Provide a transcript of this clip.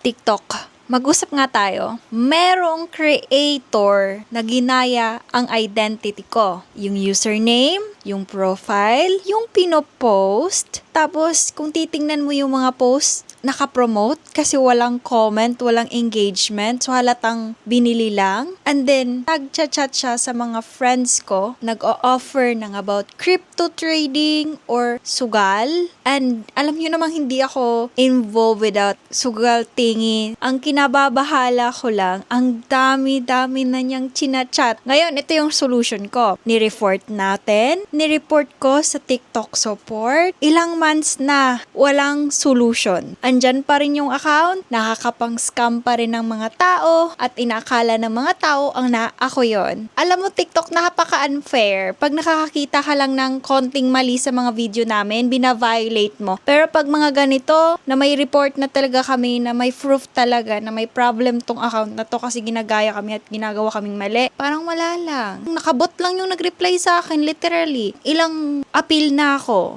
TikTok. Mag-usap nga tayo. Merong creator na ginaya ang identity ko. Yung username, yung profile, yung pinopost. Tapos, kung titingnan mo yung mga post, naka-promote kasi walang comment, walang engagement. So, halatang binili lang. And then, nag-chat siya sa mga friends ko. Nag-o-offer ng about crypto trading or sugal. And alam nyo namang hindi ako involved without sugal tingin. Ang kinababahala ko lang, ang dami-dami na niyang chinachat. Ngayon, ito yung solution ko. Ni-report natin. Ni-report ko sa TikTok support. Ilang months na walang solution. Andyan pa rin yung account, nakakapang-scam pa rin ng mga tao, at inaakala ng mga tao ang ako yon. Alam mo, TikTok, napaka-unfair. Pag nakakakita ka lang ng konting mali sa mga video namin, bina-violate mo. Pero pag mga ganito, na may report na talaga kami, na may proof talaga, na may problem tong account na to kasi ginagaya kami at ginagawa kaming mali, parang wala lang. Nakabot lang yung nag-reply sa akin, literally. Ilang appeal na ako.